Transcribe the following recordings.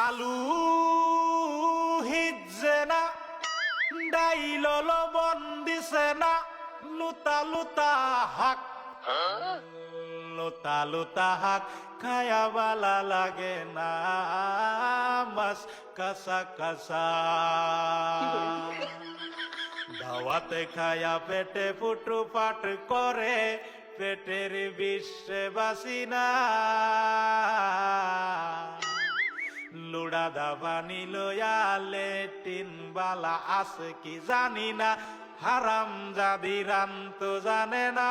আলু হিজে না ডাইল লবণ দিছে না লুতা লুতা হাক লুতা লুতা হাক খায়া বালা লাগে না মাছ কাঁচা কাঁচা দাওয়াতে খায়া পেটে ফুটু পাট করে পেটের বিশ্বে বাসি না লুড়া দাবানি লয়া লেটিন বালা আছে কি জানি না হারাম জাদিরান তো জানে না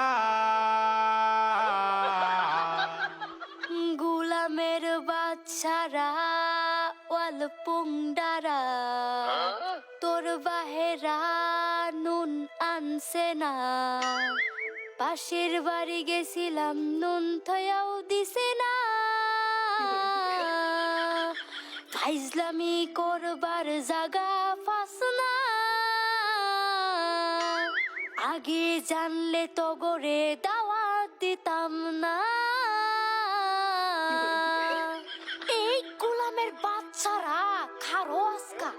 গুলামের বাচ্চারা ওয়াল পুংডারা তোর বাহেরা নুন আনছে না পাশের বাড়ি গেছিলাম নুন থয়াও দিছে না ফাইজলামি করবার জাগা ফাস না আগে জানলে তো গরে দাওয়াত দিতাম না এই গোলামের বাচ্চারা খারো আজকা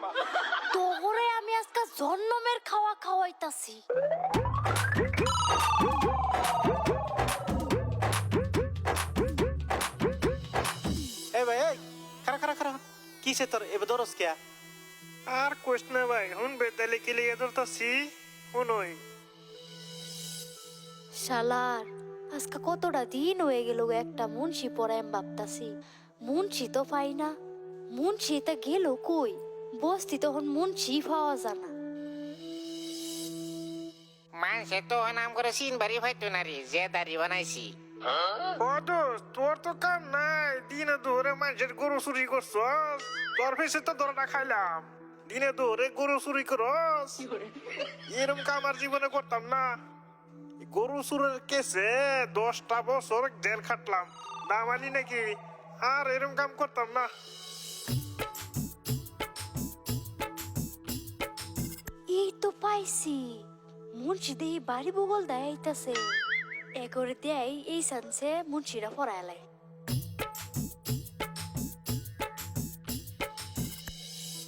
তোরে আমি আজকা জন্মের খাওয়া খাওয়াইতাছি এই ভাই এই খারা খারা খারা কিসে তোর এবে দরস কে আর কোশ না ভাই হুন বেদালে কে লিয়ে ধরতাছি হুনই শালার আজকা কতটা দিন হয়ে গেল একটা মুন্সি পড়ায় ভাবতাছি মুন্সি তো পাই না মুন্সি তা গেল কই বস্তি তখন মুন্সি পাওয়া জানা মানুষে তো নাম করে সিন বাড়ি হয়তো না রে যে দাড়ি বানাইছি ও দোস্ত তোর তো কাম নাই দিনে ধরে মানুষের গরু চুরি করছস তোর ফেসে তো ধরে খাইলাম দিনে ধরে গরু চুরি করস এরকম কাম আর জীবনে করতাম না গরু চুরের কেসে 10টা বছর জেল খাটলাম দামানি নাকি আর এরকম কাম করতাম না এই তো পাইছি মুন্সি দেই বাড়ি বগল দেয় আইতাছে একরে দেয় এই সানসে মুন্সিরা পড়ায়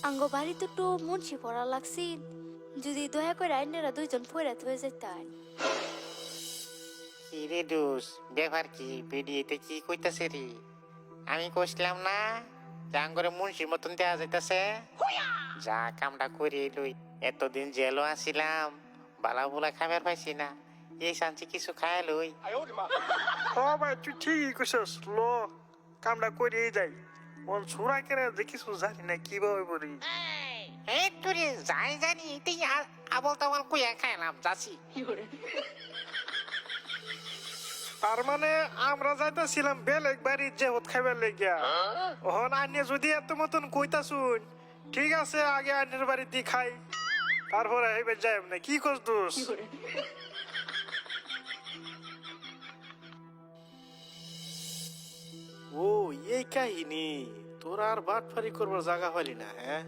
আঙ্গ বাড়িতে তো মুন্সি পড়া লাগছি যদি দয়া করে আইনেরা দুইজন ফয়রাত হয়ে যেতেন কি রে দোষ ব্যাপার কি ভিডিওতে কি কইতাছে রে আমি কইছিলাম না জাঙ্গরে মুন্সির মতন দেয়া যাইতাছে যা কামটা করে লই এতদিন জেলও আসিলাম বালা বুলা খাবার পাইছি না এই শান্তি কিছু খায় লই ও ভাই তুই ঠিকই কইছস লো কামটা করে যাই ওন ছুরা করে দেখিস জানি না কিভাবে বলি এই তোরে যাই জানি এটাই আবল তাবল কইয়া খাইলাম যাচ্ছি তার মানে আমরা যাইতেছিলাম বেলেগ বাড়ির যে হত খাইবার লেগিয়া ওহন আনিয়ে যদি এত মতন কইতা শুন ঠিক আছে আগে আন্যের বাড়ি দিয়ে খাই তারপরে হইবে যাই না কি করছ দোষ ও এই কাহিনী তোর আর বাটফারি করবার জায়গা হলি না হ্যাঁ